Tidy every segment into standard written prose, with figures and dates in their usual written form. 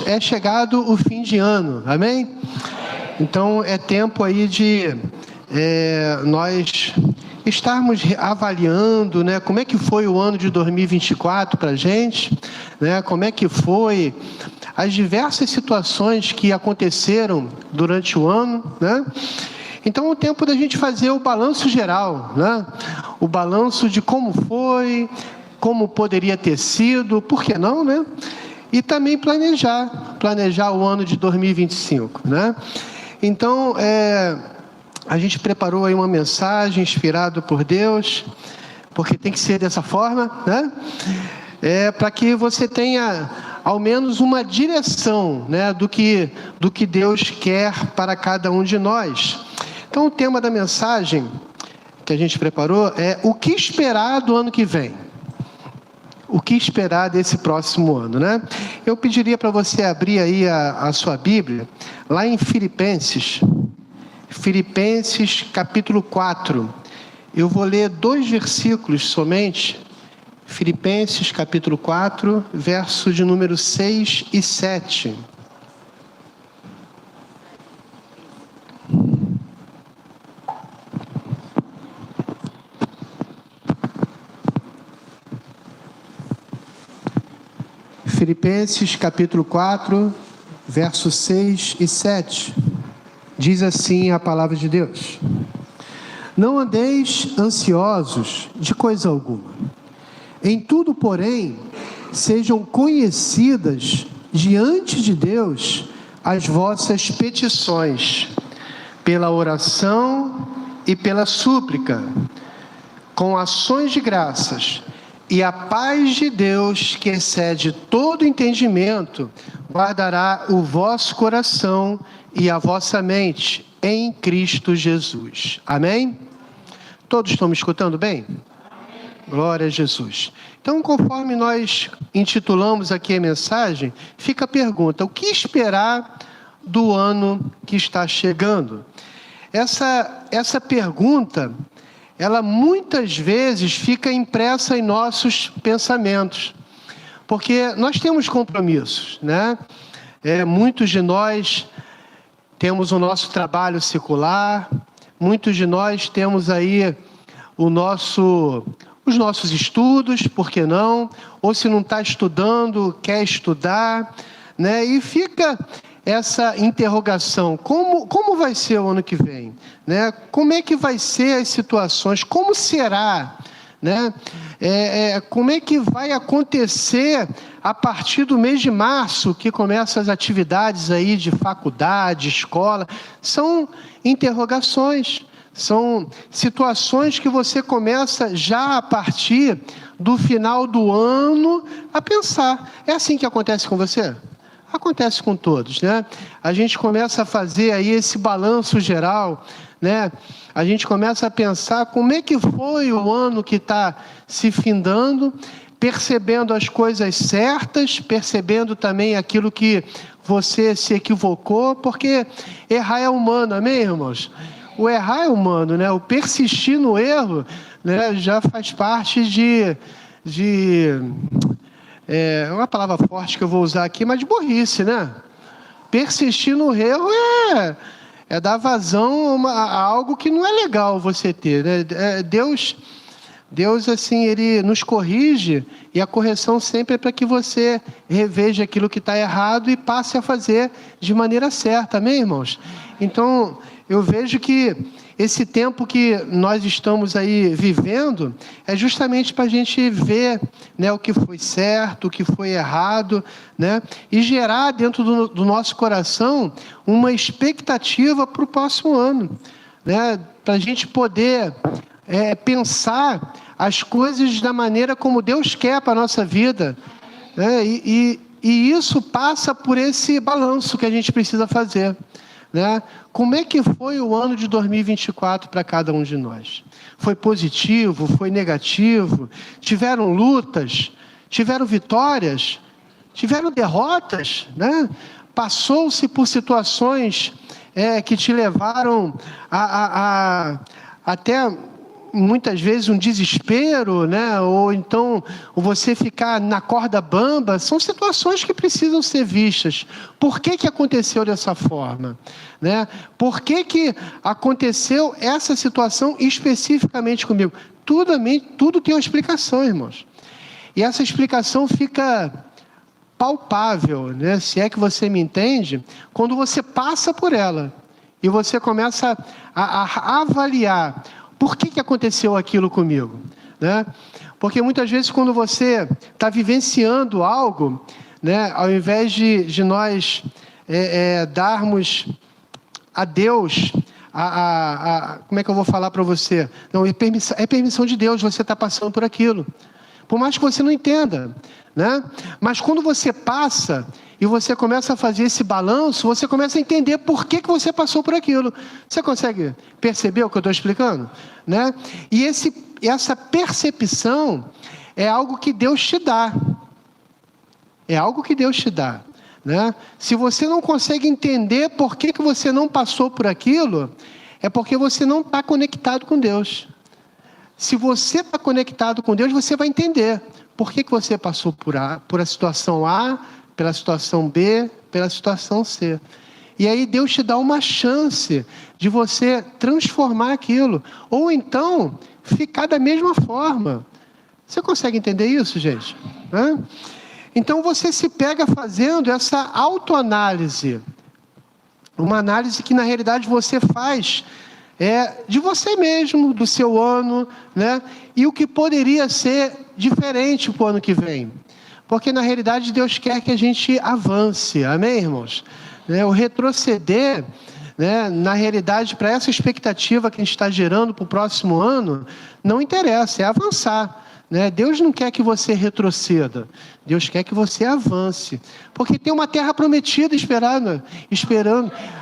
É chegado o fim de ano, amém? Então é tempo aí de nós estarmos avaliando, né, como é que foi o ano de 2024 para a gente, né, como é que foi as diversas situações que aconteceram durante o ano, né? Então é o tempo da gente fazer o balanço geral, né? O balanço de como foi, como poderia ter sido, por que não, né? E também planejar o ano de 2025, né? Então, a gente preparou aí uma mensagem inspirada por Deus, porque tem que ser dessa forma, né? Para que você tenha ao menos uma direção, né, do que Deus quer para cada um de nós. Então, o tema da mensagem que a gente preparou é o que esperar do ano que vem. O que esperar desse próximo ano, né? Eu pediria para você abrir aí a sua Bíblia, lá em Filipenses capítulo 4. Eu vou ler 2 versículos somente. Filipenses capítulo 4, verso de número 6 e 7. Filipenses capítulo 4, versos 6 e 7, diz assim a palavra de Deus: não andeis ansiosos de coisa alguma, em tudo, porém, sejam conhecidas diante de Deus as vossas petições, pela oração e pela súplica, com ações de graças. E a paz de Deus, que excede todo entendimento, guardará o vosso coração e a vossa mente em Cristo Jesus. Amém? Todos estão me escutando bem? Glória a Jesus. Então, conforme nós intitulamos aqui a mensagem, fica a pergunta: o que esperar do ano que está chegando? Essa pergunta, ela muitas vezes fica impressa em nossos pensamentos, porque nós temos compromissos, né? Muitos de nós temos o nosso trabalho secular, muitos de nós temos aí os nossos estudos, por que não? Ou se não está estudando, quer estudar, né? E fica essa interrogação: como vai ser o ano que vem, né? Como é que vai ser as situações? Como será, né? Como é que vai acontecer a partir do mês de março, que começam as atividades aí de faculdade, escola? São interrogações, são situações que você começa já a partir do final do ano a pensar. É assim que acontece com você? Acontece com todos, né? A gente começa a fazer aí esse balanço geral, né? A gente começa a pensar como é que foi o ano que está se findando, percebendo as coisas certas, percebendo também aquilo que você se equivocou, porque errar é humano, amém, irmãos? O errar é humano, né? O persistir no erro, né, já faz parte é uma palavra forte que eu vou usar aqui, mas de burrice, né? Persistir no erro é dar vazão a algo que não é legal você ter, né? Deus, assim, Ele nos corrige, e a correção sempre é para que você reveja aquilo que está errado e passe a fazer de maneira certa, amém, irmãos? Então, eu vejo que esse tempo que nós estamos aí vivendo é justamente para a gente ver, né, o que foi certo, o que foi errado, né, e gerar dentro do nosso coração uma expectativa para o próximo ano, né, para a gente poder pensar as coisas da maneira como Deus quer para a nossa vida, né, e isso passa por esse balanço que a gente precisa fazer, né? Como é que foi o ano de 2024 para cada um de nós? Foi positivo? Foi negativo? Tiveram lutas? Tiveram vitórias? Tiveram derrotas, né? Passou-se por situações que te levaram até muitas vezes um desespero, né? Ou então você ficar na corda bamba, são situações que precisam ser vistas. Por que aconteceu dessa forma? Né? Por que aconteceu essa situação especificamente comigo? Tudo tem uma explicação, irmãos. E essa explicação fica palpável, né? Se é que você me entende, quando você passa por ela e você começa a avaliar por que aconteceu aquilo comigo, né? Porque muitas vezes quando você está vivenciando algo, né, ao invés de nós darmos a Deus, como é que eu vou falar para você? Não, é permissão de Deus, você está passando por aquilo. Por mais que você não entenda, né? Mas quando você passa e você começa a fazer esse balanço, você começa a entender por que você passou por aquilo. Você consegue perceber o que eu estou explicando? Né? E essa percepção é algo que Deus te dá. É algo que Deus te dá. Né? Se você não consegue entender por que você não passou por aquilo, é porque você não está conectado com Deus. Se você está conectado com Deus, você vai entender por que você passou por a situação A, pela situação B, pela situação C. E aí Deus te dá uma chance de você transformar aquilo. Ou então, ficar da mesma forma. Você consegue entender isso, gente? Hã? Então você se pega fazendo essa autoanálise. Uma análise que na realidade você faz de você mesmo, do seu ano, né? E o que poderia ser diferente para o ano que vem. Porque na realidade Deus quer que a gente avance, amém, irmãos? O retroceder, né, na realidade, para essa expectativa que a gente está gerando para o próximo ano, não interessa, é avançar. Né? Deus não quer que você retroceda, Deus quer que você avance. Porque tem uma terra prometida esperando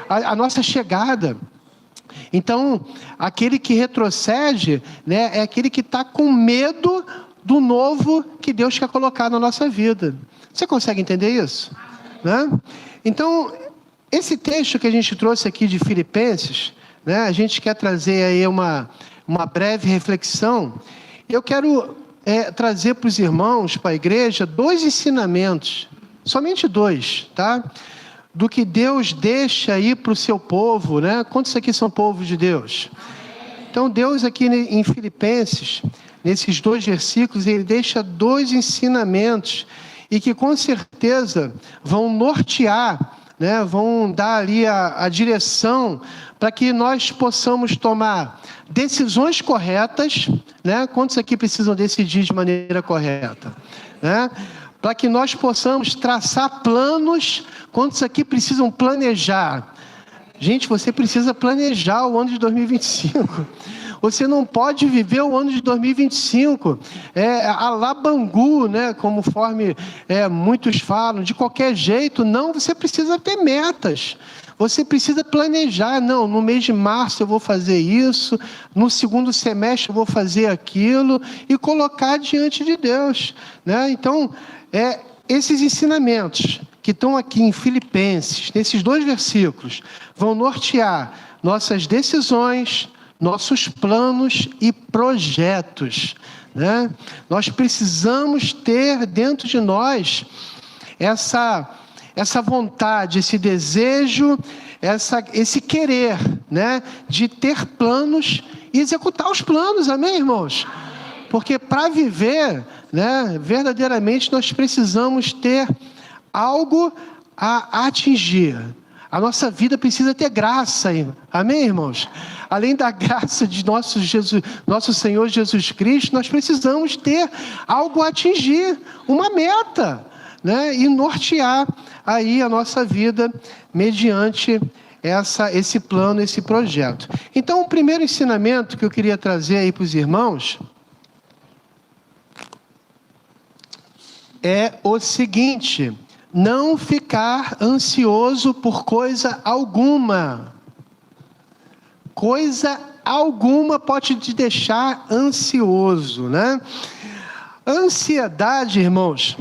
a nossa chegada. Então, aquele que retrocede, né, é aquele que está com medo do novo que Deus quer colocar na nossa vida. Você consegue entender isso? Né? Então, esse texto que a gente trouxe aqui de Filipenses, né, a gente quer trazer aí uma breve reflexão. Eu quero trazer para os irmãos, para a igreja, 2 ensinamentos, somente 2, tá? Do que Deus deixa aí para o seu povo, né? Quantos aqui são povo de Deus? Então, Deus aqui em Filipenses, nesses 2 versículos, Ele deixa 2 ensinamentos, e que com certeza vão nortear, né? Vão dar ali a direção, para que nós possamos tomar decisões corretas, né? Quantos aqui precisam decidir de maneira correta? Né? Para que nós possamos traçar planos. Quantos aqui precisam planejar? Gente, você precisa planejar o ano de 2025. Você não pode viver o ano de 2025 a la Bangu, né? Conforme muitos falam, de qualquer jeito. Não, você precisa ter metas. Você precisa planejar. Não, no mês de março eu vou fazer isso, no segundo semestre eu vou fazer aquilo, e colocar diante de Deus. Né? Então, esses ensinamentos que estão aqui em Filipenses, nesses 2 versículos, vão nortear nossas decisões, nossos planos e projetos. Né? Nós precisamos ter dentro de nós essa vontade, esse desejo, esse querer, né, de ter planos e executar os planos, amém, irmãos? Porque para viver, né, verdadeiramente nós precisamos ter algo a atingir. A nossa vida precisa ter graça, amém, irmãos? Além da graça de nosso Senhor Jesus Cristo, nós precisamos ter algo a atingir, uma meta, né? E nortear aí a nossa vida mediante esse plano, esse projeto. Então, o primeiro ensinamento que eu queria trazer aí para os irmãos é o seguinte: não ficar ansioso por coisa alguma. Coisa alguma pode te deixar ansioso, né? Ansiedade, irmãos,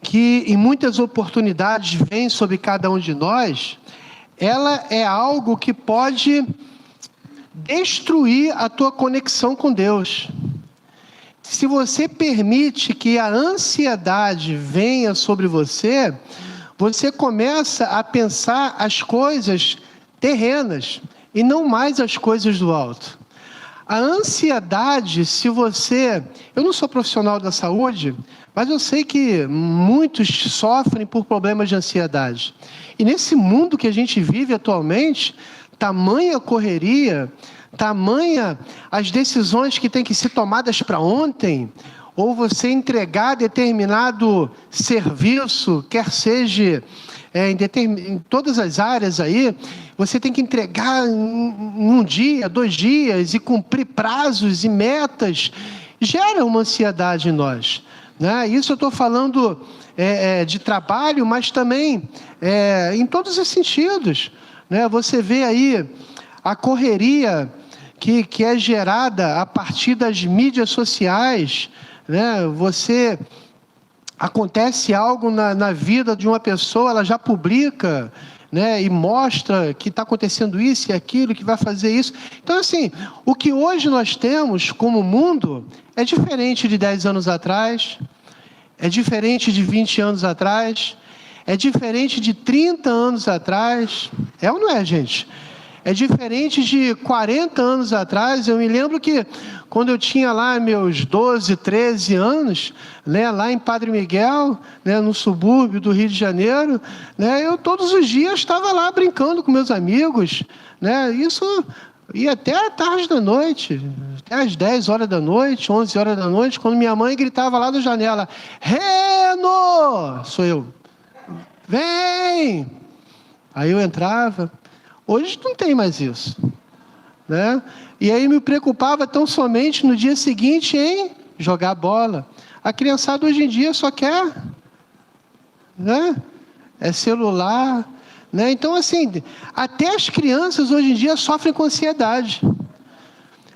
que em muitas oportunidades vem sobre cada um de nós, ela é algo que pode destruir a tua conexão com Deus. Se você permite que a ansiedade venha sobre você, você começa a pensar as coisas terrenas e não mais as coisas do alto. A ansiedade, se você... Eu não sou profissional da saúde, mas eu sei que muitos sofrem por problemas de ansiedade. E nesse mundo que a gente vive atualmente, tamanha correria, tamanha as decisões que têm que ser tomadas para ontem, ou você entregar determinado serviço, quer seja em todas as áreas aí, você tem que entregar em um dia, 2 dias, e cumprir prazos e metas, gera uma ansiedade em nós, né? Isso eu estou falando de trabalho, mas também em todos os sentidos, né? Você vê aí a correria que é gerada a partir das mídias sociais, né? Acontece algo na vida de uma pessoa, ela já publica, né? E mostra que está acontecendo isso e aquilo, que vai fazer isso. Então, assim, o que hoje nós temos como mundo é diferente de 10 anos atrás, é diferente de 20 anos atrás, é diferente de 30 anos atrás. É ou não é, gente? É diferente de 40 anos atrás. Eu me lembro que quando eu tinha lá meus 12, 13 anos, né, lá em Padre Miguel, né, no subúrbio do Rio de Janeiro, né, eu todos os dias estava lá brincando com meus amigos, né, isso ia até a tarde da noite, até às 10 horas da noite, 11 horas da noite, quando minha mãe gritava lá da janela: Reno! Sou eu. Vem! Aí eu entrava. Hoje não tem mais isso, né? E aí me preocupava tão somente no dia seguinte em jogar bola. A criançada hoje em dia só quer, né? É celular, né? Então, assim, até as crianças hoje em dia sofrem com ansiedade,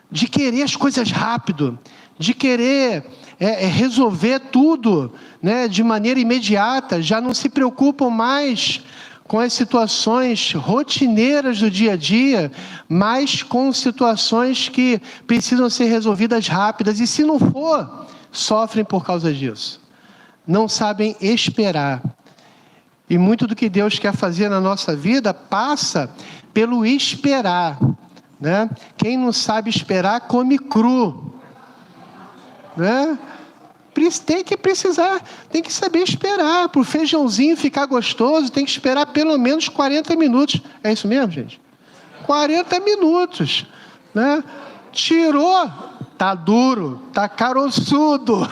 de querer as coisas rápido, de querer resolver tudo, né, de maneira imediata, já não se preocupam mais com as situações rotineiras do dia a dia, mas com situações que precisam ser resolvidas rápidas, e se não for, sofrem por causa disso. Não sabem esperar. E muito do que Deus quer fazer na nossa vida passa pelo esperar, né? Quem não sabe esperar, come cru, né? Tem que saber esperar. Para o feijãozinho ficar gostoso, tem que esperar pelo menos 40 minutos. É isso mesmo, gente? 40 minutos, né? Tirou, tá duro, tá caroçudo.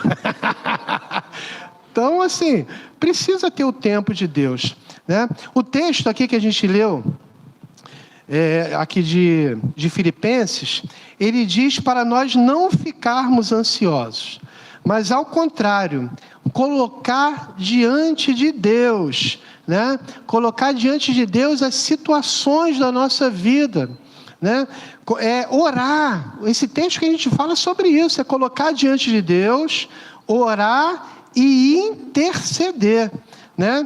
Então, assim, precisa ter o tempo de Deus, né? O texto aqui que a gente leu, aqui de Filipenses, ele diz para nós não ficarmos ansiosos, mas ao contrário, colocar diante de Deus, né? Colocar diante de Deus as situações da nossa vida, né? Orar. Esse texto que a gente fala sobre isso, é colocar diante de Deus, orar e interceder, né?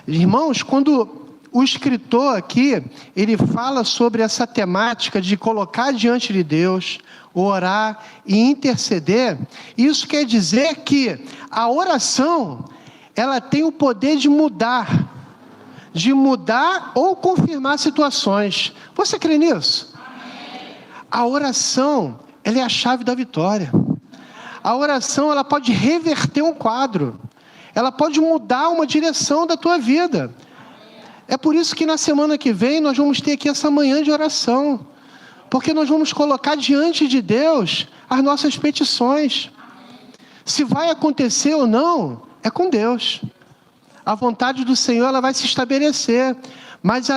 Irmãos, quando o escritor aqui, ele fala sobre essa temática de colocar diante de Deus, orar e interceder, isso quer dizer que a oração, ela tem o poder de mudar ou confirmar situações. Você crê nisso? Amém. A oração, ela é a chave da vitória. A oração, ela pode reverter um quadro, ela pode mudar uma direção da tua vida. É por isso que na semana que vem nós vamos ter aqui essa manhã de oração, porque nós vamos colocar diante de Deus as nossas petições. Se vai acontecer ou não, é com Deus. A vontade do Senhor, ela vai se estabelecer, mas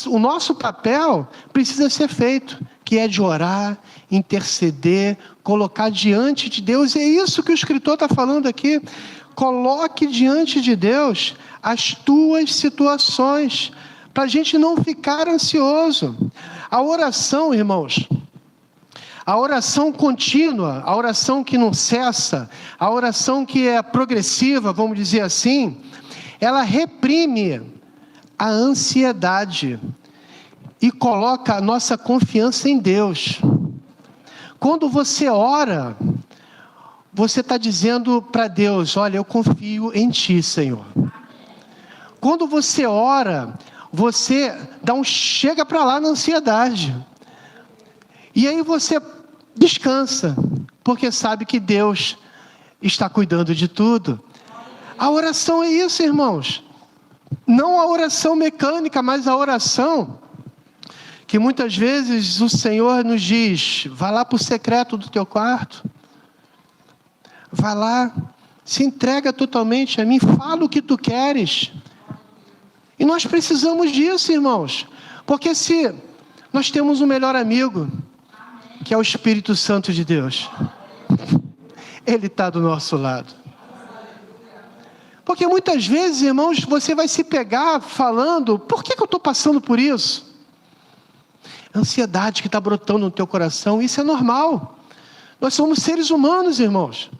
o nosso papel precisa ser feito, que é de orar, interceder, colocar diante de Deus. E é isso que o escritor está falando aqui. Coloque diante de Deus as tuas situações, para a gente não ficar ansioso. A oração, irmãos, a oração contínua, a oração que não cessa, a oração que é progressiva, vamos dizer assim, ela reprime a ansiedade. e coloca a nossa confiança em Deus. Quando você ora, você está dizendo para Deus: olha, eu confio em Ti, Senhor. Quando você ora, você chega para lá na ansiedade. E aí você descansa, porque sabe que Deus está cuidando de tudo. A oração é isso, irmãos. Não a oração mecânica, mas a oração que muitas vezes o Senhor nos diz: vá lá para o secreto do teu quarto. Vá lá, se entrega totalmente a mim, fala o que tu queres. E nós precisamos disso, irmãos. Porque se nós temos um melhor amigo, que é o Espírito Santo de Deus, Ele está do nosso lado. Porque muitas vezes, irmãos, você vai se pegar falando: por que eu estou passando por isso? Ansiedade que está brotando no teu coração, isso é normal. Nós somos seres humanos, irmãos.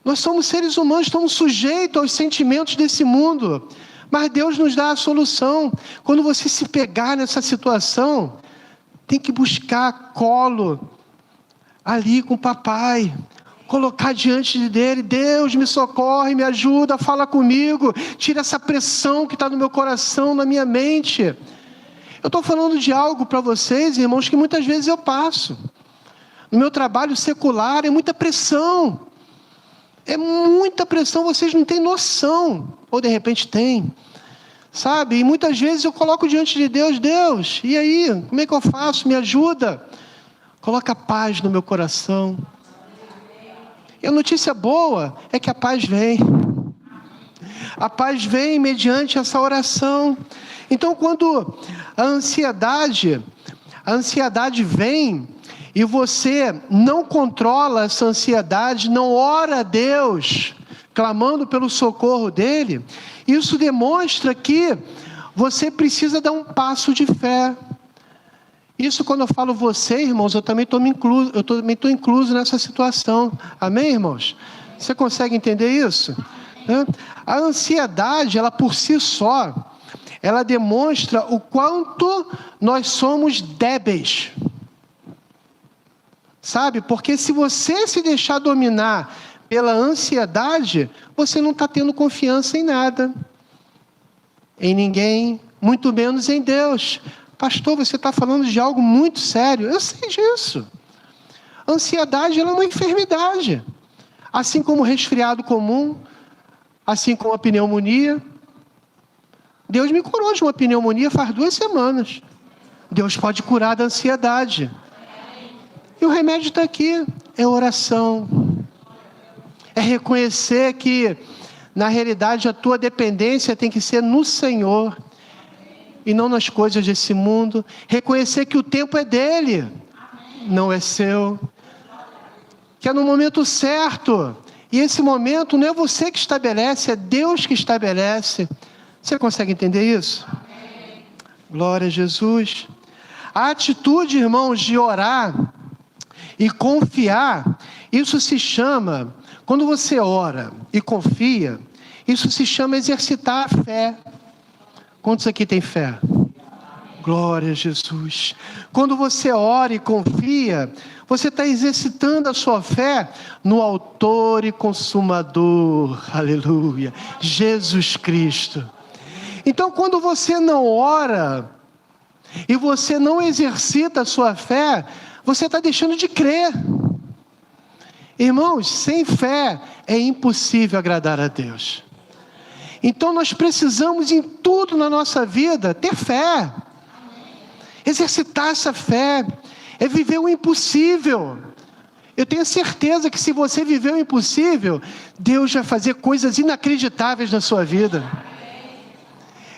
Nós somos seres humanos, estamos sujeitos aos sentimentos desse mundo. Mas Deus nos dá a solução. Quando você se pegar nessa situação, tem que buscar colo ali com o papai, colocar diante dele: Deus, me socorre, me ajuda, fala comigo, tira essa pressão que está no meu coração, na minha mente. Eu estou falando de algo para vocês, irmãos, que muitas vezes eu passo. No meu trabalho secular é muita pressão. É muita pressão, vocês não têm noção. Ou de repente tem. Sabe? E muitas vezes eu coloco diante de Deus: Deus, e aí? Como é que eu faço? Me ajuda. Coloca paz no meu coração. E a notícia boa é que a paz vem. A paz vem mediante essa oração. Então, quando a ansiedade vem e você não controla essa ansiedade, não ora a Deus, clamando pelo socorro dele, isso demonstra que você precisa dar um passo de fé. Isso, quando eu falo você, irmãos, eu também estou incluso nessa situação. Amém, irmãos? Você consegue entender isso? A ansiedade, ela por si só, ela demonstra o quanto nós somos débeis. Sabe? Porque se você se deixar dominar pela ansiedade, você não está tendo confiança em nada, em ninguém, muito menos em Deus. Pastor, você está falando de algo muito sério. Eu sei disso. A ansiedade, ela é uma enfermidade. Assim como o resfriado comum, assim como a pneumonia. Deus me curou de uma pneumonia faz 2 semanas. Deus pode curar da ansiedade. E o remédio está aqui. É oração. É reconhecer que, na realidade, a tua dependência tem que ser no Senhor e não nas coisas desse mundo. Reconhecer que o tempo é dele, não é seu. Que é no momento certo. E esse momento não é você que estabelece, é Deus que estabelece. Você consegue entender isso? Glória a Jesus. A atitude, irmãos, de orar e confiar, isso se chama, quando você ora e confia, isso se chama exercitar a fé. Quantos aqui têm fé? Glória a Jesus. Quando você ora e confia, você está exercitando a sua fé no autor e consumador, aleluia, Jesus Cristo. Então, quando você não ora e você não exercita a sua fé, você está deixando de crer. Irmãos, sem fé é impossível agradar a Deus. Então nós precisamos em tudo na nossa vida ter fé. Exercitar essa fé é viver o impossível. Eu tenho certeza que se você viver o impossível, Deus vai fazer coisas inacreditáveis na sua vida.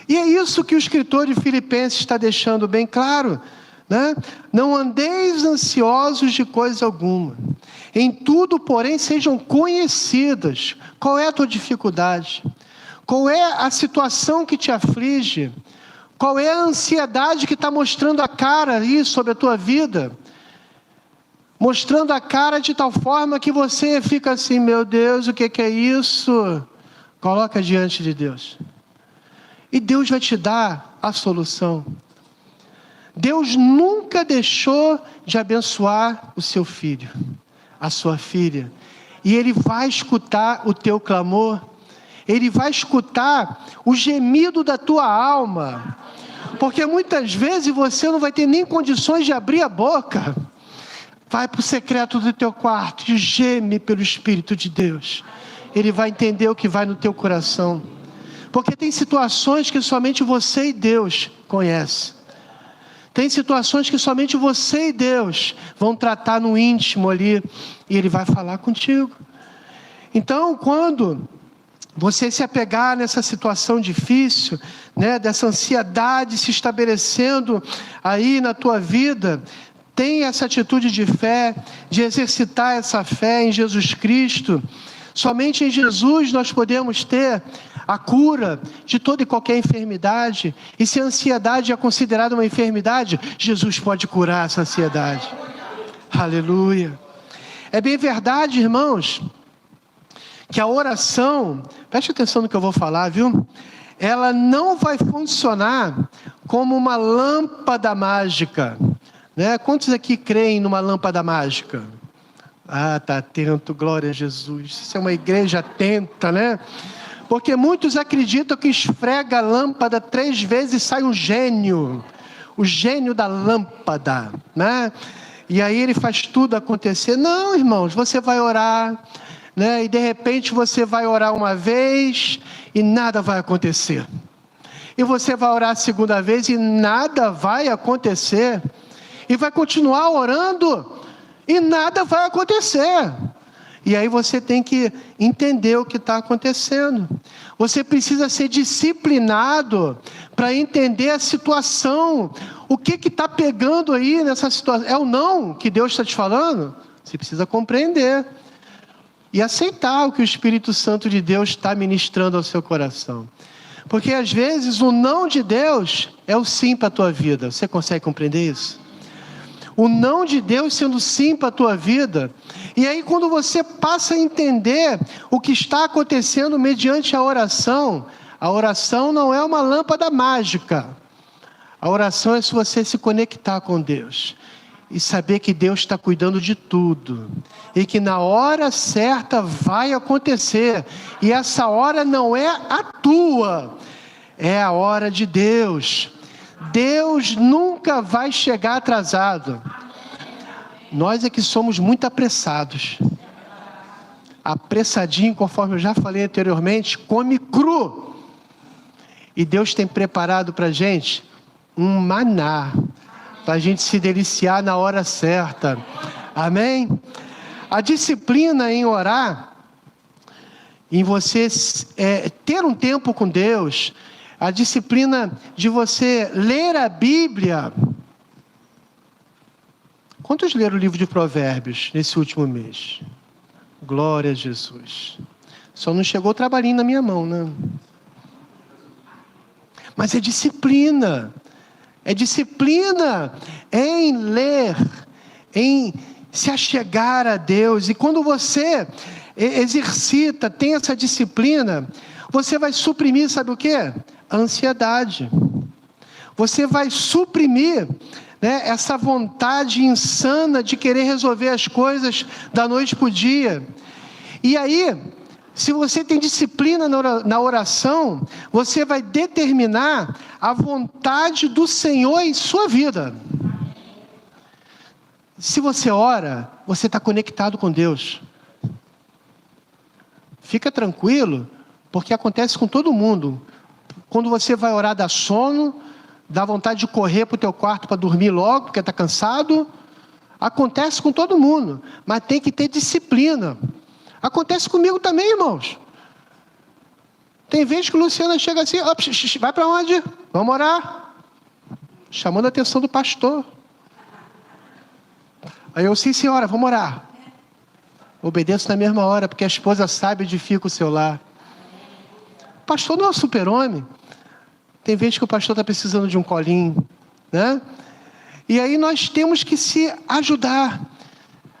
E é isso que o escritor de Filipenses está deixando bem claro, né? Não andeis ansiosos de coisa alguma. Em tudo, porém, sejam conhecidas. Qual é a tua dificuldade? Qual é a situação que te aflige? Qual é a ansiedade que está mostrando a cara aí sobre a tua vida? Mostrando a cara de tal forma que você fica assim: meu Deus, o que é isso? Coloca diante de Deus. E Deus vai te dar a solução. Deus nunca deixou de abençoar o seu filho, a sua filha. E Ele vai escutar o teu clamor. Ele vai escutar o gemido da tua alma. Porque muitas vezes você não vai ter nem condições de abrir a boca. Vai para o secreto do teu quarto e geme pelo Espírito de Deus. Ele vai entender o que vai no teu coração. Porque tem situações que somente você e Deus conhecem. Tem situações que somente você e Deus vão tratar no íntimo ali. E Ele vai falar contigo. Então, quando você se apegar nessa situação difícil, né, dessa ansiedade se estabelecendo aí na tua vida, tenha essa atitude de fé, de exercitar essa fé em Jesus Cristo. Somente em Jesus nós podemos ter a cura de toda e qualquer enfermidade. E se a ansiedade é considerada uma enfermidade, Jesus pode curar essa ansiedade. Aleluia. É bem verdade, irmãos, que a oração, preste atenção no que eu vou falar, viu? Ela não vai funcionar como uma lâmpada mágica, né? Quantos aqui creem numa lâmpada mágica? Ah, está atento, glória a Jesus. Isso é uma igreja atenta, né? Porque muitos acreditam que esfrega a lâmpada 3 vezes e sai um gênio. O gênio da lâmpada, né? E aí ele faz tudo acontecer. Não, irmãos, você vai orar, né? E de repente você vai orar uma vez e nada vai acontecer. E você vai orar a segunda vez e nada vai acontecer. E vai continuar orando e nada vai acontecer. E aí você tem que entender o que está acontecendo. Você precisa ser disciplinado para entender a situação. O que está pegando aí nessa situação? É o não que Deus está te falando? Você precisa compreender. E aceitar o que o Espírito Santo de Deus está ministrando ao seu coração. Porque às vezes o não de Deus é o sim para a tua vida. Você consegue compreender isso? O não de Deus sendo sim para a tua vida. E aí quando você passa a entender o que está acontecendo mediante a oração não é uma lâmpada mágica. A oração é se você se conectar com Deus. E saber que Deus está cuidando de tudo. E que na hora certa vai acontecer. E essa hora não é a tua. É a hora de Deus. Deus nunca vai chegar atrasado. Nós é que somos muito apressados. Apressadinho, conforme eu já falei anteriormente, come cru. E Deus tem preparado para a gente um maná, para a gente se deliciar na hora certa. Amém? A disciplina em orar, em você ter um tempo com Deus, a disciplina de você ler a Bíblia. Quantos leram o livro de Provérbios nesse último mês? Glória a Jesus. Só não chegou o trabalhinho na minha mão, né? Mas é disciplina. É disciplina em ler, em se achegar a Deus. E quando você exercita, tem essa disciplina, você vai suprimir, sabe o quê? A ansiedade. Você vai suprimir, né, essa vontade insana de querer resolver as coisas da noite para o dia. E aí, se você tem disciplina na oração, você vai determinar a vontade do Senhor em sua vida. Se você ora, você está conectado com Deus. Fica tranquilo, porque acontece com todo mundo. Quando você vai orar, dá sono, dá vontade de correr para o teu quarto para dormir logo, porque está cansado. Acontece com todo mundo, mas tem que ter disciplina. Acontece comigo também, irmãos. Tem vezes que o Luciano chega assim, vai para onde? Vamos orar. Chamando a atenção do pastor. Aí eu, sim senhora, vamos orar. Obedeço na mesma hora, porque a esposa sabe onde fica o seu lar. O pastor não é um super-homem. Tem vezes que o pastor está precisando de um colinho, né? E aí nós temos que se ajudar.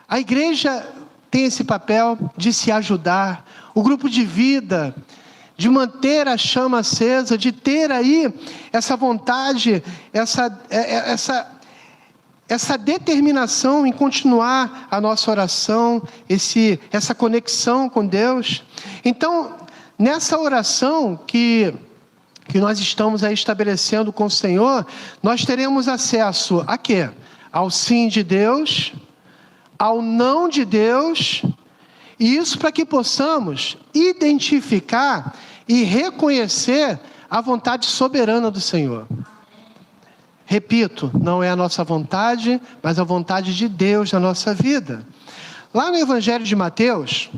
A igreja tem esse papel de se ajudar. O grupo de vida, de manter a chama acesa, de ter aí essa vontade, essa determinação em continuar a nossa oração, essa conexão com Deus. Então, nessa oração que nós estamos aí estabelecendo com o Senhor, nós teremos acesso a quê? Ao sim de Deus, ao não de Deus, e isso para que possamos identificar e reconhecer a vontade soberana do Senhor. Repito, não é a nossa vontade, mas a vontade de Deus na nossa vida. Lá no Evangelho de Mateus,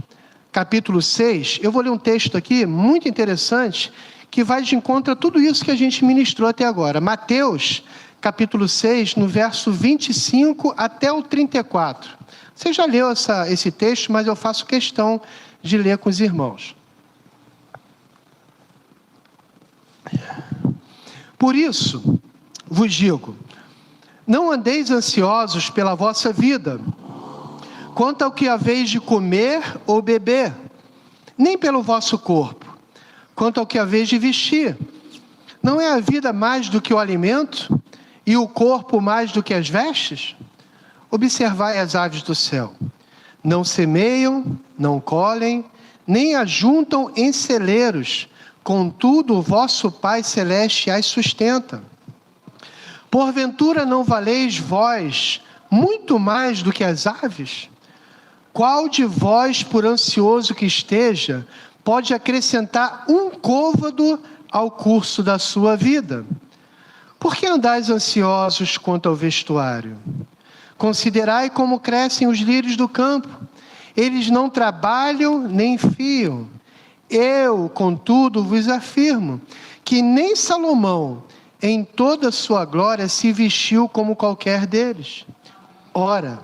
capítulo 6, eu vou ler um texto aqui muito interessante, que vai de encontro a tudo isso que a gente ministrou até agora. Mateus, capítulo 6, no verso 25 até o 34. Você já leu esse texto, mas eu faço questão de ler com os irmãos. Por isso, vos digo, não andeis ansiosos pela vossa vida, quanto ao que haveis de comer ou beber, nem pelo vosso corpo, quanto ao que haveis de vestir. Não é a vida mais do que o alimento, e o corpo mais do que as vestes? Observai as aves do céu. Não semeiam, não colhem, nem ajuntam em celeiros, contudo o vosso Pai Celeste as sustenta. Porventura não valeis vós muito mais do que as aves? Qual de vós, por ansioso que esteja, pode acrescentar um côvado ao curso da sua vida? Por que andais ansiosos quanto ao vestuário? Considerai como crescem os lírios do campo. Eles não trabalham nem fiam. Eu, contudo, vos afirmo que nem Salomão, em toda a sua glória, se vestiu como qualquer deles. Ora,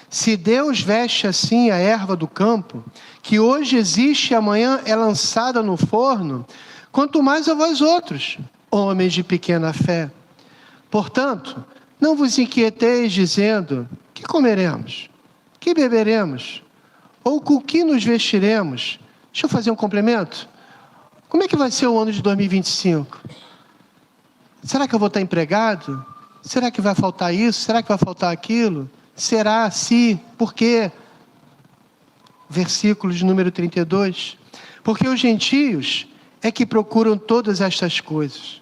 se Deus veste assim a erva do campo, que hoje existe e amanhã é lançada no forno, quanto mais a vós outros, homens de pequena fé. Portanto, não vos inquieteis dizendo, que comeremos? Que beberemos? Ou com que nos vestiremos? Deixa eu fazer um complemento. Como é que vai ser o ano de 2025? Será que eu vou estar empregado? Será que vai faltar isso? Será que vai faltar aquilo? Será, se, por quê? Versículo de número 32. Porque os gentios é que procuram todas estas coisas.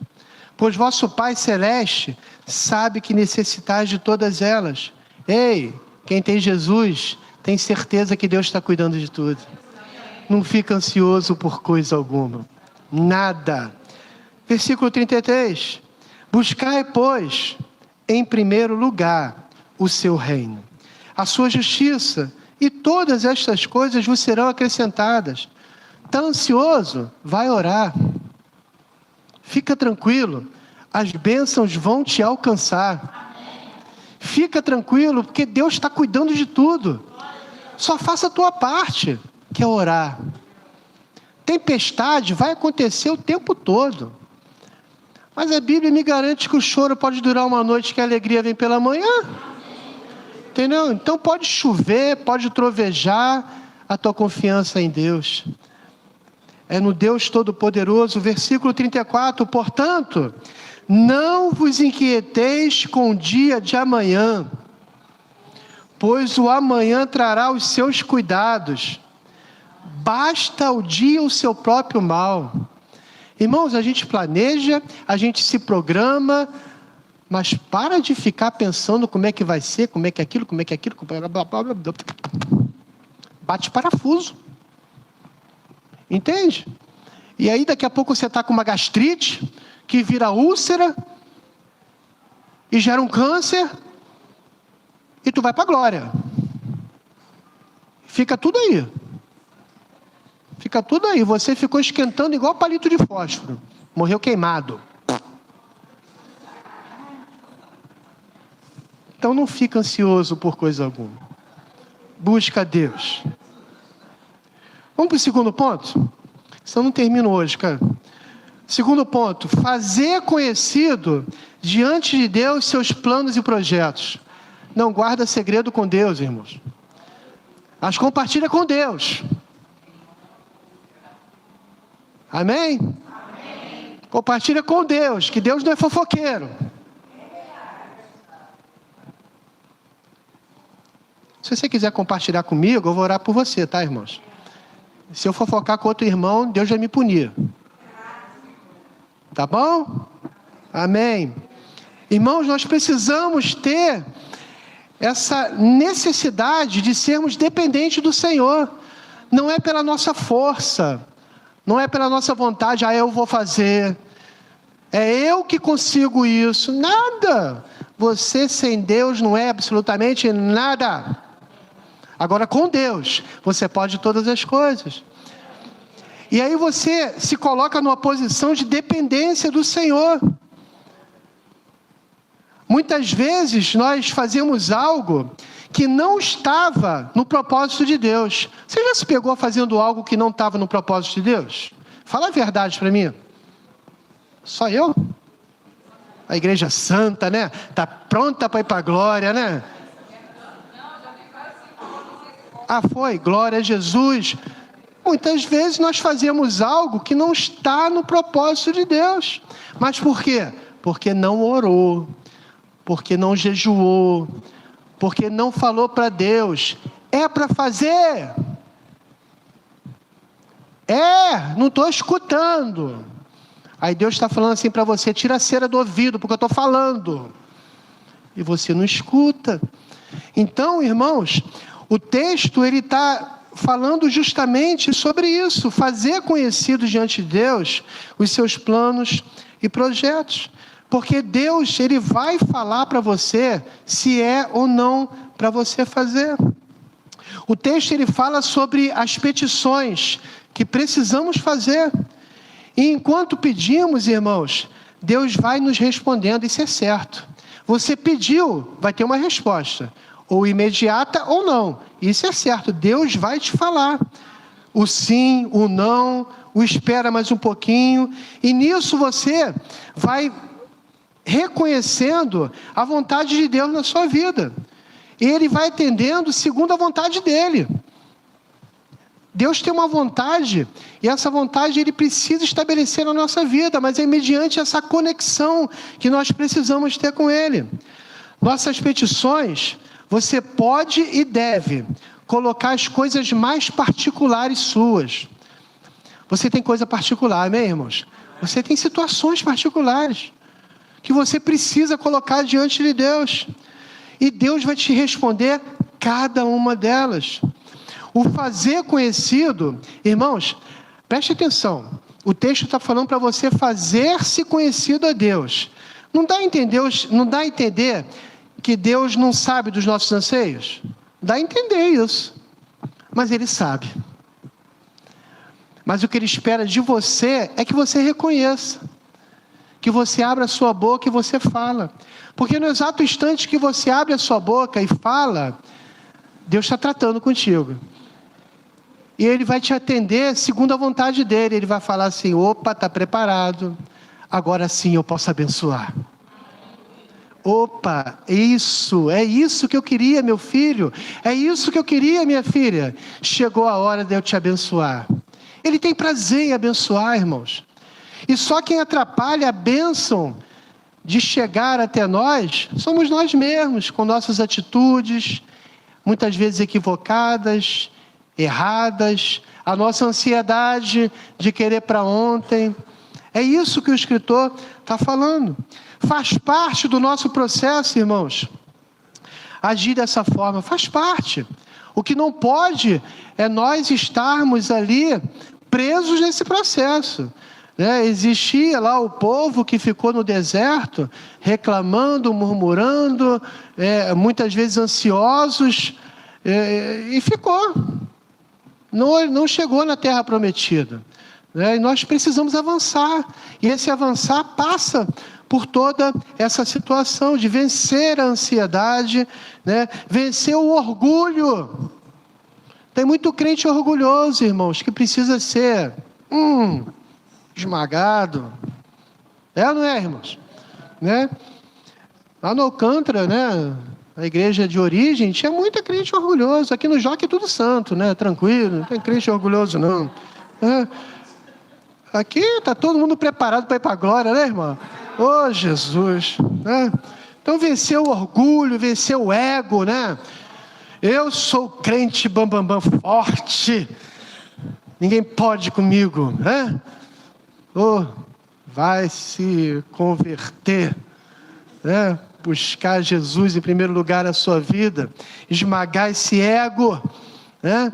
Pois vosso Pai Celeste sabe que necessitais de todas elas. Ei, quem tem Jesus, tem certeza que Deus está cuidando de tudo. Não fica ansioso por coisa alguma. Nada. Versículo 33. Buscai, pois, em primeiro lugar, o seu reino, a sua justiça, e todas estas coisas vos serão acrescentadas. Está ansioso? Vai orar. Fica tranquilo, as bênçãos vão te alcançar. Fica tranquilo, porque Deus está cuidando de tudo. Só faça a tua parte, que é orar. Tempestade vai acontecer o tempo todo. Mas a Bíblia me garante que o choro pode durar uma noite, que a alegria vem pela manhã. Entendeu? Então pode chover, pode trovejar, a tua confiança em Deus. É no Deus Todo-Poderoso. Versículo 34. Portanto, não vos inquieteis com o dia de amanhã, pois o amanhã trará os seus cuidados. Basta o dia o seu próprio mal. Irmãos, a gente planeja, a gente se programa, mas para de ficar pensando como é que vai ser, como é que é aquilo, blá, blá, blá, blá. Bate parafuso. Entende? E aí daqui a pouco você está com uma gastrite, que vira úlcera, e gera um câncer, e tu vai para a glória. Fica tudo aí. Fica tudo aí. Você ficou esquentando igual palito de fósforo. Morreu queimado. Então não fica ansioso por coisa alguma. Busca Deus. Vamos para o segundo ponto? Senão não termino hoje, cara. Segundo ponto. Fazer conhecido diante de Deus seus planos e projetos. Não guarda segredo com Deus, irmãos. As compartilha com Deus. Amém? Compartilha com Deus, que Deus não é fofoqueiro. Se você quiser compartilhar comigo, eu vou orar por você, tá, irmãos? Se eu fofocar com outro irmão, Deus vai me punir. Tá bom? Amém. Irmãos, nós precisamos ter essa necessidade de sermos dependentes do Senhor. Não é pela nossa força, não é pela nossa vontade, eu vou fazer. É eu que consigo isso. Nada. Você sem Deus não é absolutamente nada. Agora com Deus, você pode todas as coisas. E aí você se coloca numa posição de dependência do Senhor. Muitas vezes nós fazemos algo que não estava no propósito de Deus. Você já se pegou fazendo algo que não estava no propósito de Deus? Fala a verdade para mim. Só eu? A igreja santa, né? Está pronta para ir para a glória, né? Foi, glória a Jesus. Muitas vezes nós fazemos algo que não está no propósito de Deus. Mas por quê? Porque não orou, porque não jejuou, porque não falou para Deus. É para fazer. Não estou escutando. Aí Deus está falando assim para você, tira a cera do ouvido, porque eu estou falando. E você não escuta. Então, irmãos, o texto ele está falando justamente sobre isso, fazer conhecido diante de Deus os seus planos e projetos. Porque Deus, ele vai falar para você se é ou não para você fazer. O texto, ele fala sobre as petições que precisamos fazer. E enquanto pedimos, irmãos, Deus vai nos respondendo, isso é certo. Você pediu, vai ter uma resposta, ou imediata ou não. Isso é certo, Deus vai te falar. O sim, o não, o espera mais um pouquinho. E nisso você vai reconhecendo a vontade de Deus na sua vida. E Ele vai atendendo segundo a vontade dEle. Deus tem uma vontade, e essa vontade Ele precisa estabelecer na nossa vida, mas é mediante essa conexão que nós precisamos ter com Ele. Nossas petições, você pode e deve colocar as coisas mais particulares suas. Você tem coisa particular, amém, irmãos? Você tem situações particulares que você precisa colocar diante de Deus. E Deus vai te responder cada uma delas. O fazer conhecido, irmãos, preste atenção. O texto está falando para você fazer-se conhecido a Deus. Não dá a entender que Deus não sabe dos nossos anseios? Dá a entender isso. Mas Ele sabe. Mas o que Ele espera de você é que você reconheça. Que você abra a sua boca e você fala. Porque no exato instante que você abre a sua boca e fala, Deus está tratando contigo. E Ele vai te atender segundo a vontade dEle. Ele vai falar assim, opa, está preparado. Agora sim eu posso abençoar. Opa, é isso que eu queria, meu filho. É isso que eu queria, minha filha. Chegou a hora de eu te abençoar. Ele tem prazer em abençoar, irmãos. E só quem atrapalha a bênção de chegar até nós, somos nós mesmos, com nossas atitudes, muitas vezes equivocadas, erradas, a nossa ansiedade de querer para ontem. É isso que o escritor está falando. Faz parte do nosso processo, irmãos, agir dessa forma, faz parte. O que não pode é nós estarmos ali presos nesse processo. Existia lá o povo que ficou no deserto, reclamando, murmurando, muitas vezes ansiosos, e ficou. Não chegou na terra prometida. E nós precisamos avançar. E esse avançar passa por toda essa situação de vencer a ansiedade, vencer o orgulho. Tem muito crente orgulhoso, irmãos, que precisa ser esmagado. Ou não é, irmãos? Lá no Alcântara, a igreja de origem, tinha muita crente orgulhoso. Aqui no Joque é tudo santo, tranquilo, não tem crente orgulhoso não. Aqui está todo mundo preparado para ir para a glória, né, irmão? Ô, Jesus, né? Então venceu o orgulho, venceu o ego, né? Eu sou crente bambambam forte, ninguém pode comigo, né? Oh, vai se converter, né? Buscar Jesus em primeiro lugar na sua vida, esmagar esse ego, né?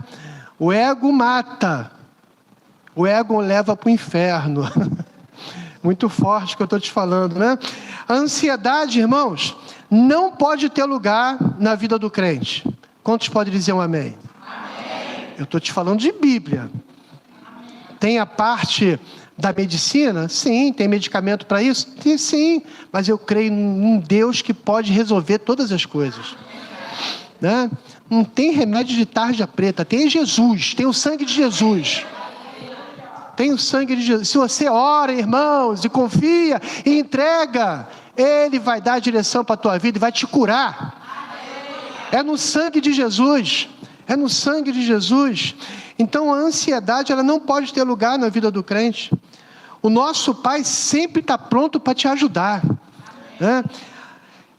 O ego mata, o ego leva para o inferno. Muito forte que eu estou te falando, né? A ansiedade, irmãos, não pode ter lugar na vida do crente. Quantos podem dizer um amém? Amém. Eu estou te falando de Bíblia. Tem a parte da medicina? Sim. Tem medicamento para isso? Sim. Mas eu creio num Deus que pode resolver todas as coisas, né? Não tem remédio de tarja preta. Tem Jesus, tem o sangue de Jesus. Tem o sangue de Jesus. Se você ora, irmãos, e confia, e entrega, Ele vai dar a direção para a tua vida e vai te curar. É no sangue de Jesus. É no sangue de Jesus. Então a ansiedade, ela não pode ter lugar na vida do crente. O nosso Pai sempre está pronto para te ajudar, né?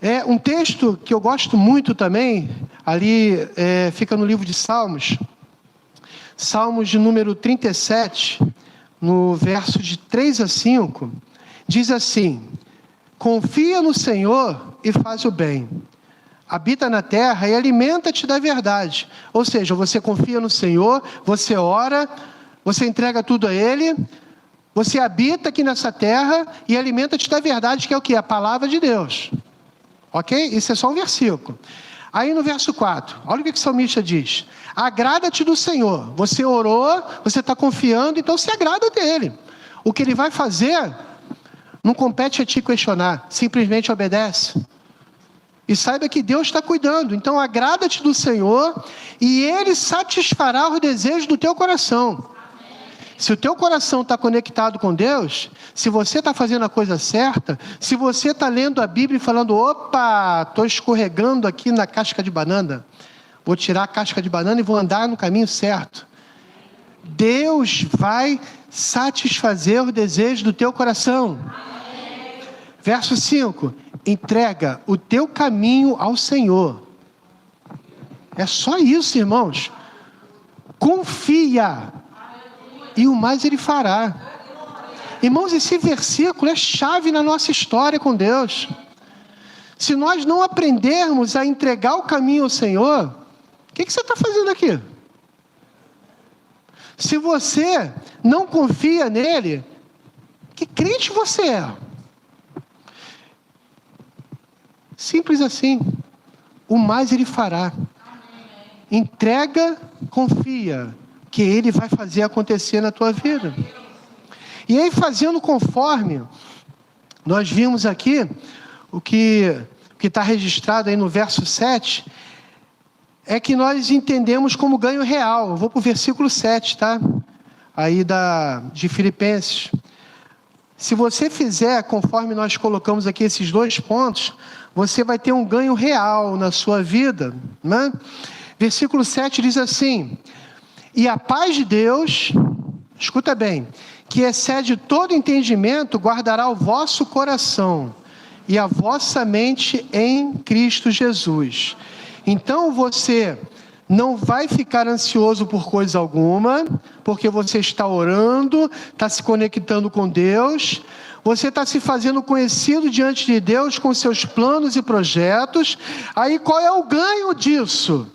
É um texto que eu gosto muito também, ali fica no livro de Salmos. Salmos de número 37, no verso de 3 a 5, diz assim: confia no Senhor e faz o bem. Habita na terra e alimenta-te da verdade. Ou seja, você confia no Senhor, você ora, você entrega tudo a Ele, você habita aqui nessa terra e alimenta-te da verdade, que é o quê? A palavra de Deus. Ok? Isso é só um versículo. Aí no verso 4, olha o que o salmista diz: agrada-te do Senhor. Você orou, você está confiando, então se agrada dele. O que ele vai fazer não compete a ti questionar, simplesmente obedece. E saiba que Deus está cuidando. Então agrada-te do Senhor e Ele satisfará os desejos do teu coração. Se o teu coração está conectado com Deus, se você está fazendo a coisa certa, se você está lendo a Bíblia e falando: opa, estou escorregando aqui na casca de banana, vou tirar a casca de banana e vou andar no caminho certo, Deus vai satisfazer os desejos do teu coração. Verso 5: entrega o teu caminho ao Senhor. É só isso, irmãos. Confia, e o mais Ele fará. Irmãos, esse versículo é chave na nossa história com Deus. Se nós não aprendermos a entregar o caminho ao Senhor, o que você está fazendo aqui? Se você não confia nele, que crente você é? Simples assim. O mais Ele fará. Entrega, confia, que Ele vai fazer acontecer na tua vida. E aí, fazendo conforme, nós vimos aqui, o que está registrado aí no verso 7, é que nós entendemos como ganho real. Eu vou para o versículo 7, tá? Aí de Filipenses. Se você fizer conforme nós colocamos aqui esses 2 pontos, você vai ter um ganho real na sua vida, né? Versículo 7 diz assim: e a paz de Deus, escuta bem, que excede todo entendimento, guardará o vosso coração e a vossa mente em Cristo Jesus. Então você não vai ficar ansioso por coisa alguma, porque você está orando, está se conectando com Deus, você está se fazendo conhecido diante de Deus com seus planos e projetos. Aí qual é o ganho disso?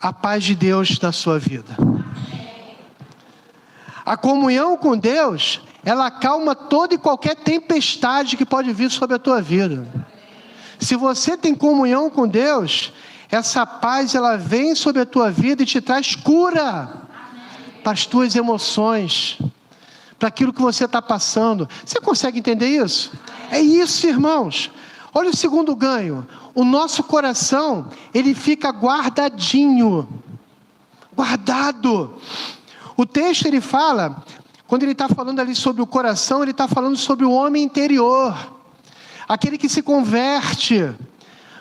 A paz de Deus na sua vida. A comunhão com Deus, ela acalma toda e qualquer tempestade que pode vir sobre a tua vida. Se você tem comunhão com Deus, essa paz, ela vem sobre a tua vida e te traz cura para as tuas emoções, para aquilo que você está passando. Você consegue entender isso? É isso, irmãos. Olha o segundo ganho. O nosso coração, ele fica guardadinho. Guardado. O texto, ele fala, quando ele está falando ali sobre o coração, ele está falando sobre o homem interior. Aquele que se converte.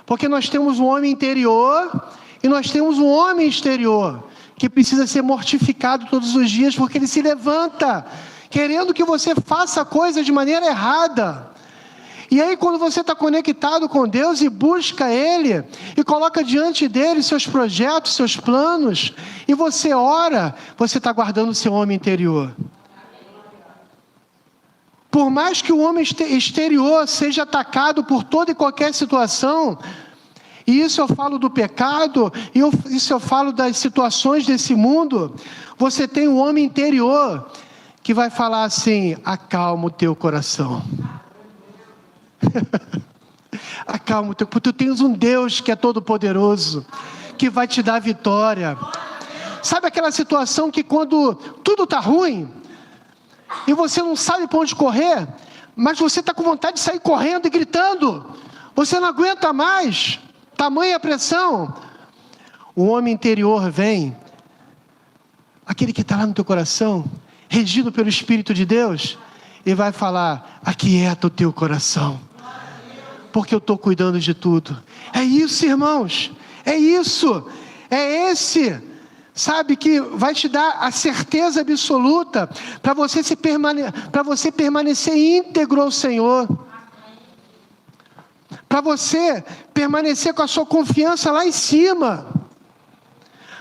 Porque nós temos um homem interior e nós temos um homem exterior, que precisa ser mortificado todos os dias, porque ele se levanta. querendo que você faça a coisa de maneira errada. E aí, quando você está conectado com Deus e busca Ele, e coloca diante dEle seus projetos, seus planos, e você ora, você está guardando o seu homem interior. Por mais que o homem exterior seja atacado por toda e qualquer situação, e isso eu falo do pecado, e isso eu falo das situações desse mundo, você tem um homem interior que vai falar assim: acalma o teu coração. Acalma o teu, porque tu tens um Deus que é todo poderoso, que vai te dar vitória. Sabe aquela situação que quando tudo está ruim, e você não sabe para onde correr, mas você está com vontade de sair correndo e gritando, você não aguenta mais, tamanha pressão. O homem interior vem, aquele que está lá no teu coração, regido pelo Espírito de Deus, e vai falar: aquieta o teu coração, porque eu estou cuidando de tudo. É isso, irmãos, é isso, é esse, sabe, que vai te dar a certeza absoluta para você permanecer íntegro ao Senhor, para você permanecer com a sua confiança lá em cima.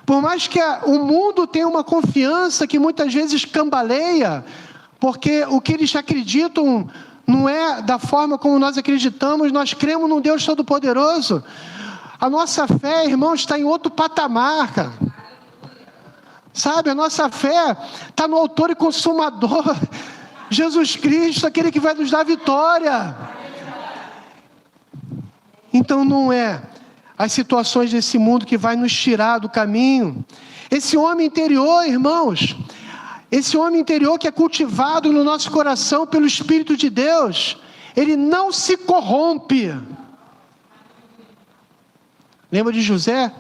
Por mais que o mundo tenha uma confiança que muitas vezes cambaleia, porque o que eles acreditam não é da forma como nós acreditamos. Nós cremos num Deus Todo-Poderoso. A nossa fé, irmãos, está em outro patamar, cara. Sabe, a nossa fé está no autor e consumador, Jesus Cristo, aquele que vai nos dar vitória. Então não é as situações desse mundo que vai nos tirar do caminho. Esse homem interior, irmãos, esse homem interior que é cultivado no nosso coração pelo Espírito de Deus, ele não se corrompe. Lembra de José?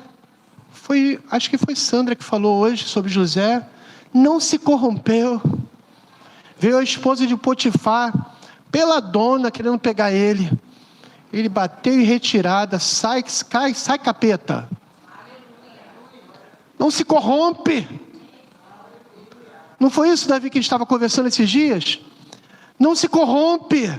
Acho que foi Sandra que falou hoje sobre José. Não se corrompeu. Veio a esposa de Potifar, pela dona, querendo pegar ele. Ele bateu em retirada, sai capeta. Não se corrompe. Não foi isso, Davi, que a gente estava conversando esses dias? Não se corrompe,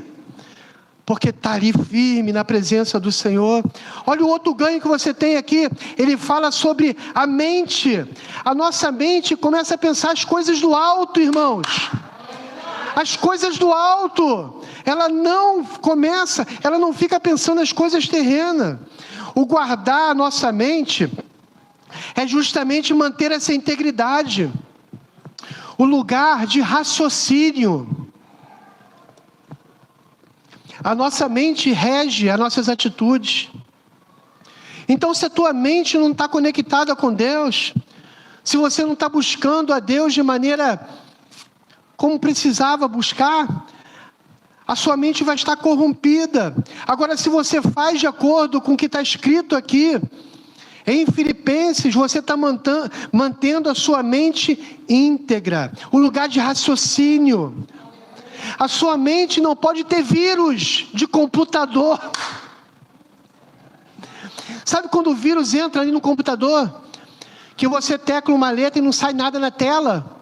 porque está ali firme na presença do Senhor. Olha o outro ganho que você tem aqui. Ele fala sobre a mente. A nossa mente começa a pensar as coisas do alto, irmãos. As coisas do alto. Ela não fica pensando nas coisas terrenas. O guardar a nossa mente é justamente manter essa integridade. O lugar de raciocínio. A nossa mente rege as nossas atitudes. Então, se a tua mente não está conectada com Deus, se você não está buscando a Deus de maneira como precisava buscar, a sua mente vai estar corrompida. Agora, se você faz de acordo com o que está escrito aqui, em Filipenses, você está mantendo a sua mente íntegra, o lugar de raciocínio. A sua mente não pode ter vírus de computador. Sabe quando o vírus entra ali no computador? Que você tecla uma letra e não sai nada na tela.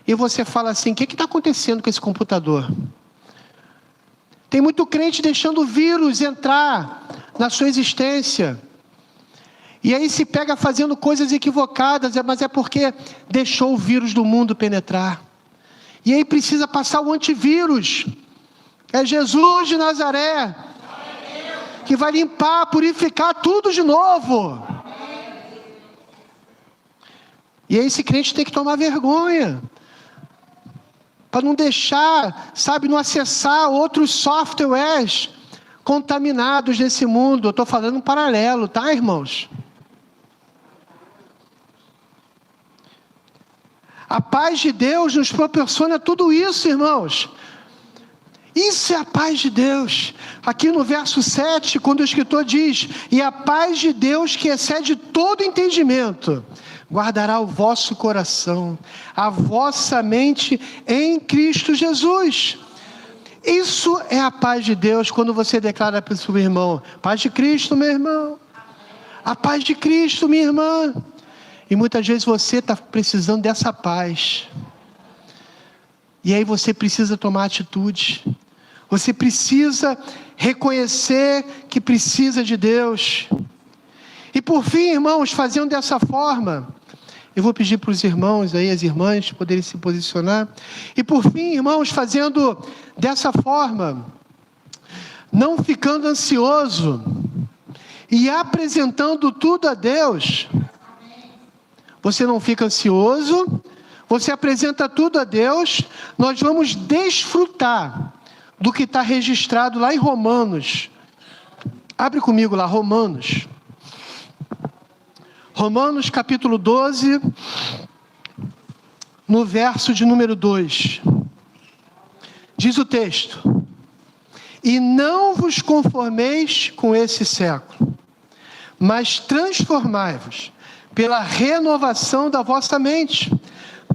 E você fala assim: o que está acontecendo com esse computador? Tem muito crente deixando o vírus entrar na sua existência. E aí se pega fazendo coisas equivocadas, mas é porque deixou o vírus do mundo penetrar. E aí precisa passar o antivírus. É Jesus de Nazaré, que vai limpar, purificar tudo de novo. E aí esse crente tem que tomar vergonha, para não deixar, sabe, não acessar outros softwares contaminados desse mundo. Eu estou falando um paralelo, tá, irmãos? A paz de Deus nos proporciona tudo isso, irmãos. Isso é a paz de Deus. Aqui no verso 7, quando o escritor diz: e a paz de Deus, que excede todo entendimento, guardará o vosso coração, a vossa mente em Cristo Jesus. Isso é a paz de Deus, quando você declara para o seu irmão: paz de Cristo, meu irmão. A paz de Cristo, minha irmã. E muitas vezes você está precisando dessa paz. E aí você precisa tomar atitude. Você precisa reconhecer que precisa de Deus. E por fim, irmãos, fazendo dessa forma, eu vou pedir para os irmãos aí, as irmãs, poderem se posicionar. E por fim, irmãos, fazendo dessa forma, não ficando ansioso e apresentando tudo a Deus. Você não fica ansioso, você apresenta tudo a Deus. Nós vamos desfrutar do que está registrado lá em Romanos. Abre comigo lá, Romanos. Romanos capítulo 12, no verso de número 2. Diz o texto: e não vos conformeis com esse século, mas transformai-vos pela renovação da vossa mente,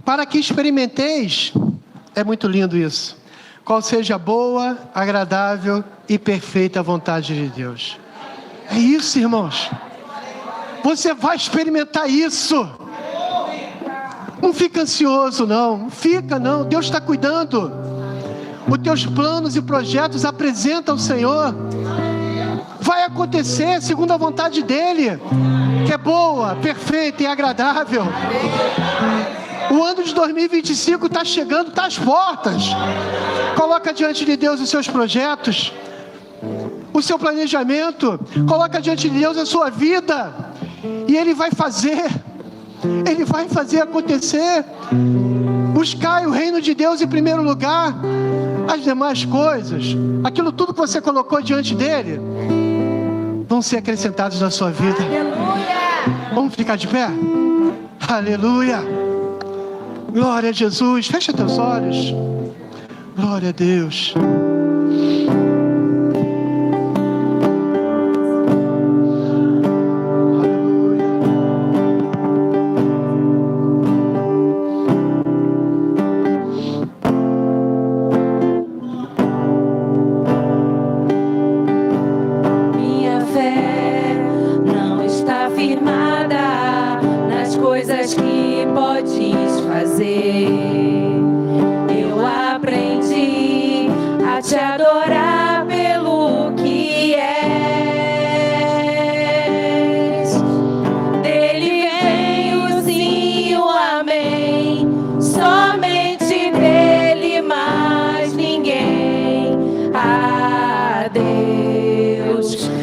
para que experimenteis, é muito lindo isso, qual seja a boa, agradável e perfeita vontade de Deus. É isso, irmãos. Você vai experimentar isso. Não fica ansioso, não. Não fica, não. Deus está cuidando. Os teus planos e projetos apresenta ao Senhor. Vai acontecer segundo a vontade dEle, que é boa, perfeita e agradável. O ano de 2025 está chegando, está às portas. Coloca diante de Deus os seus projetos, o seu planejamento. Coloca diante de Deus a sua vida. E Ele vai fazer acontecer. Buscai o reino de Deus em primeiro lugar. As demais coisas, aquilo tudo que você colocou diante dEle, vão ser acrescentados na sua vida. Aleluia! Vamos ficar de pé? Aleluia! Glória a Jesus. Fecha teus olhos. Glória a Deus.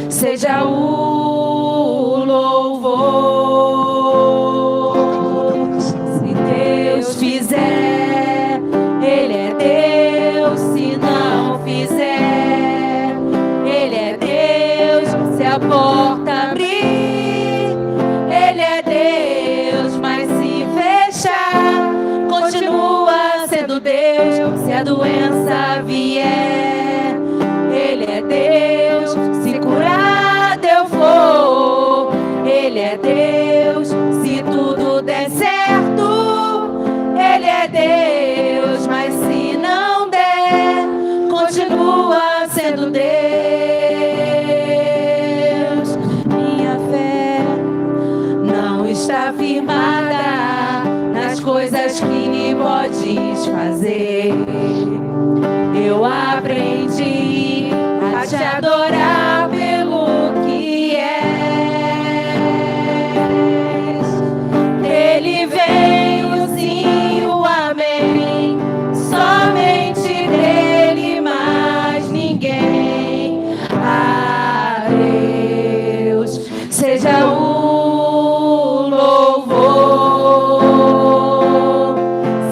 Seja o louvor. Se Deus fizer, Ele é Deus. Se não fizer, Ele é Deus. Se a porta abrir, Ele é Deus. Mas se fechar, continua sendo Deus. Se a doença vier, Ele é Deus. Se curar eu vou, Ele é Deus. Se tudo der certo, Ele é Deus. Mas se não der, continua sendo Deus. Minha fé não está firmada nas coisas que podes fazer. Eu aprendi a te adorar pelo que és. Dele vem o sim, o amém. Somente dele, mais ninguém. A Deus seja o louvor.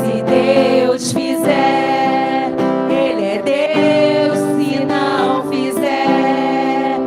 Se Deus fizer, Ele é Deus. Se não fizer,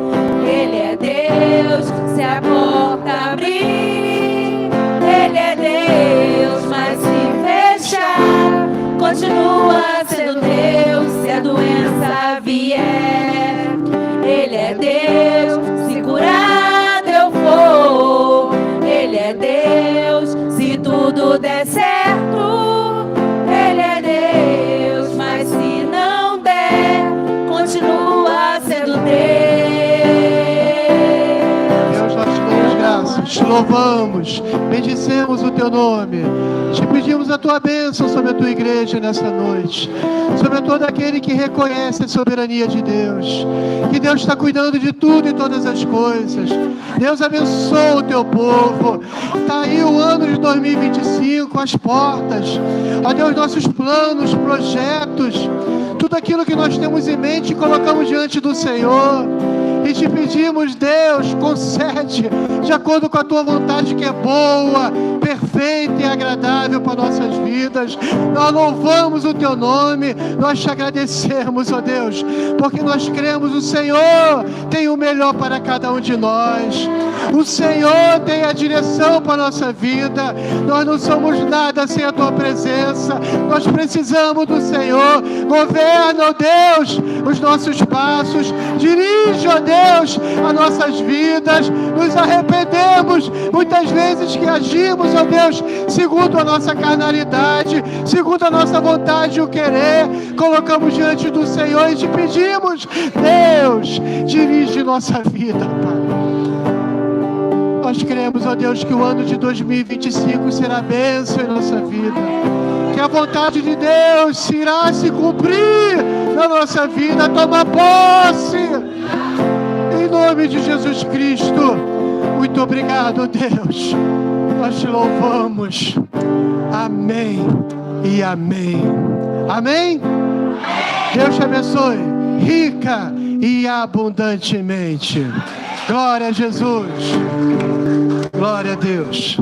Ele é Deus. Se a porta abrir, Ele é Deus. Mas se fechar, continua sendo Deus. Se a doença vier, Ele é Deus. Se curar eu vou, Ele é Deus. Se tudo der certo, Ele é Deus. Mas se não der, continua sendo Deus. Deus, nós te damos graças. louvamos, bendizemos o teu nome. Te pedimos a tua bênção sobre a tua igreja nessa noite, sobre todo aquele que reconhece a soberania de Deus, que Deus está cuidando de tudo e todas as coisas. Deus abençoa o teu povo. Está aí o ano de 2025, as portas. Ó Deus, nossos planos, projetos, tudo aquilo que nós temos em mente, colocamos diante do Senhor. E te pedimos, Deus, concede de acordo com a tua vontade, que é boa, perfeita e agradável para nossas vidas. Nós louvamos o teu nome, nós te agradecemos, ó Deus, porque nós cremos o Senhor tem o melhor para cada um de nós. O Senhor tem a direção para a nossa vida. Nós não somos nada sem a tua presença. Nós precisamos do Senhor. Governa, ó Deus, os nossos passos. Dirige, ó Deus, as nossas vidas. Nos arrependemos muitas vezes que agimos, ó Deus, segundo a nossa carnalidade, segundo a nossa vontade e o querer. Colocamos diante do Senhor e te pedimos, Deus, dirige nossa vida, Pai. Nós cremos, ó Deus, que o ano de 2025 será bênção em nossa vida, que a vontade de Deus irá se cumprir na nossa vida. Toma posse, em nome de Jesus Cristo. Muito obrigado, Deus, nós te louvamos. Amém e amém. Amém? Deus te abençoe rica e abundantemente. Glória a Jesus. Glória a Deus.